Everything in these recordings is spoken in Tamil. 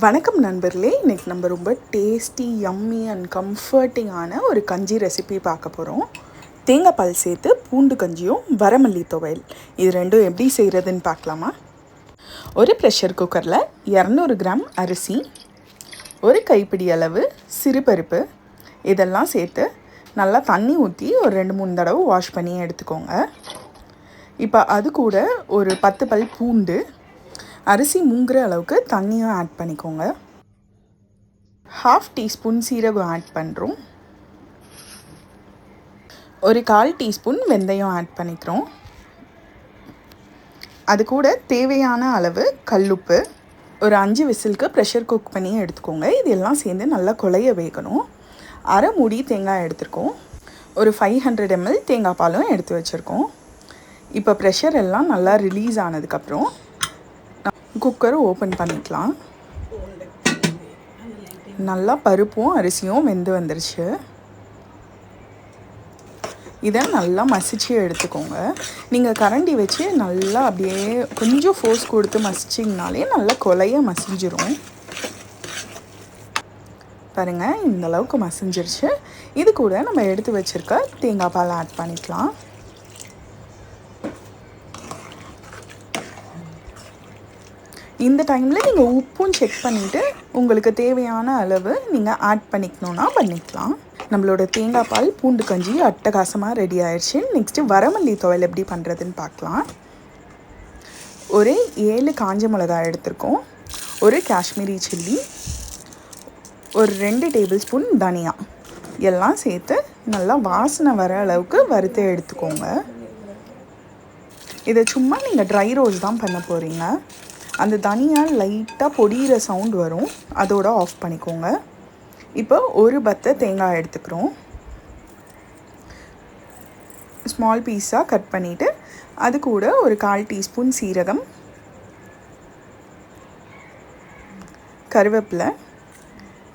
வணக்கம் நண்பர்களே, இன்றைக்கி நம்ம ரொம்ப டேஸ்டி யம்மி அண்ட் கம்ஃபர்ட்டிங்கான ஒரு கஞ்சி ரெசிபி பார்க்க போகிறோம். தேங்காய் பால் சேர்த்து பூண்டு கஞ்சியும் வரமல்லி துவையல் இது ரெண்டும் எப்படி செய்கிறதுன்னு பார்க்கலாமா? ஒரு ப்ரெஷர் குக்கரில் 200 கிராம் அரிசி, ஒரு கைப்பிடி அளவு சிறுபருப்பு இதெல்லாம் சேர்த்து நல்லா தண்ணி ஊற்றி ஒரு 2-3 தடவை வாஷ் பண்ணி எடுத்துக்கோங்க. இப்போ அது கூட ஒரு 10 பல் பூண்டு, அரிசி மூங்குற அளவுக்கு தண்ணியும் ஆட் பண்ணிக்கோங்க. 1/2 டீஸ்பூன் சீரகம் ஆட் பண்ணுறோம். ஒரு 1/4 டீஸ்பூன் வெந்தயம் ஆட் பண்ணிக்கிறோம். அது கூட தேவையான அளவு கல்லுப்பு, ஒரு 5 விசிலுக்கு ப்ரெஷர் குக் பண்ணி எடுத்துக்கோங்க. இதெல்லாம் சேர்ந்து நல்லா குழைய வேகணும். அரை மூடி தேங்காய் எடுத்துருக்கோம். ஒரு 500 ml தேங்காய் பாலும் எடுத்து வச்சுருக்கோம். இப்போ ப்ரெஷர் எல்லாம் நல்லா ரிலீஸ் ஆனதுக்கப்புறம் குக்கரை ஓப்பன் பண்ணிக்கலாம். நல்லா பருப்பும் அரிசியும் வெந்து வந்துருச்சு. இதை நல்லா மசிச்சு எடுத்துக்கோங்க. நீங்கள் கரண்டி வச்சு நல்லா அப்படியே கொஞ்சம் ஃபோர்ஸ் கொடுத்து மசிச்சிங்கனாலே நல்லா கொலைய மசிஞ்சிரும். பாருங்கள், இந்த அளவுக்கு மசிஞ்சிருச்சு. இது கூட நம்ம எடுத்து வச்சுருக்க தேங்காய் பால் ஆட் பண்ணிக்கலாம். இந்த டைமில் நீங்கள் உப்பும் செக் பண்ணிவிட்டு உங்களுக்கு தேவையான அளவு நீங்கள் ஆட் பண்ணிக்கணுன்னா பண்ணிக்கலாம். நம்மளோட தேங்காய் பால் பூண்டு கஞ்சி அட்டகாசமாக ரெடி ஆயிடுச்சு. நெக்ஸ்ட்டு வரமல்லி துவையல் எப்படி பண்ணுறதுன்னு பார்க்கலாம். ஒரு 7 காஞ்ச மிளகாய் எடுத்துருக்கோம். ஒரு காஷ்மீரி சில்லி, ஒரு 2 டேபிள் ஸ்பூன் தனியா எல்லாம் சேர்த்து நல்லா வாசனை வர அளவுக்கு வறுத்து எடுத்துக்கோங்க. இதை சும்மா நீங்கள் ட்ரை ரோஸ்ட் தான் பண்ண போகிறீங்க. அந்த தனியாக லைட்டாக பொடியிற சவுண்ட் வரும், அதோடு ஆஃப் பண்ணிக்கோங்க. இப்போ ஒரு பத்தை தேங்காய் எடுத்துக்கிறோம். ஸ்மால் பீஸாக கட் பண்ணிவிட்டு அது கூட ஒரு 1/4 டீஸ்பூன் சீரகம், கருவேப்பிலை,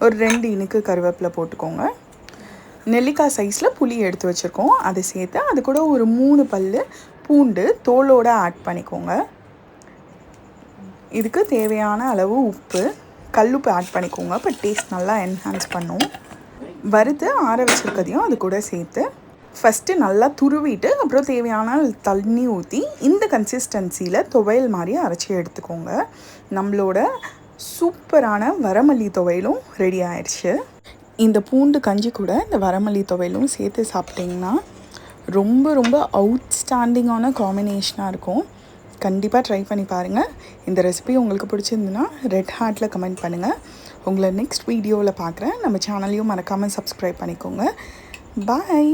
ஒரு 2 இனுக்கு கருவேப்பிலை போட்டுக்கோங்க. நெல்லிக்காய் சைஸில் புளி எடுத்து வச்சுருக்கோம், அதை சேர்த்து அது கூட ஒரு 3 பல் பூண்டு தோலோடு ஆட் பண்ணிக்கோங்க. இதுக்கு தேவையான அளவு உப்பு, கல்லுப்பு ஆட் பண்ணிக்கோங்க. இப்போ டேஸ்ட் நல்லா என்ஹான்ஸ் பண்ணும். வறுத்து ஆற வச்சுருக்கதையும் அது கூட சேர்த்து ஃபஸ்ட்டு நல்லா துருவிட்டு அப்புறம் தேவையான தண்ணி ஊற்றி இந்த கன்சிஸ்டன்சியில் துவையல் மாதிரி அரைச்சி எடுத்துக்கோங்க. நம்மளோட சூப்பரான வரமல்லி துவையலும் ரெடி ஆயிடுச்சு. இந்த பூண்டு கஞ்சி கூட இந்த வரமல்லி துவையலும் சேர்த்து சாப்பிட்டிங்கன்னா ரொம்ப ரொம்ப அவுட்ஸ்டாண்டிங்கான காம்பினேஷனாக இருக்கும். கண்டிப்பாக ட்ரை பண்ணி பாருங்கள். இந்த ரெசிபி உங்களுக்கு பிடிச்சிருந்துன்னா ரெட் ஹார்ட்டில் கமெண்ட் பண்ணுங்கள். உங்களை நெக்ஸ்ட் வீடியோவில் பார்க்குறேன். நம்ம சேனலையும் மறக்காமல் சப்ஸ்கிரைப் பண்ணிக்கோங்க. பாய்.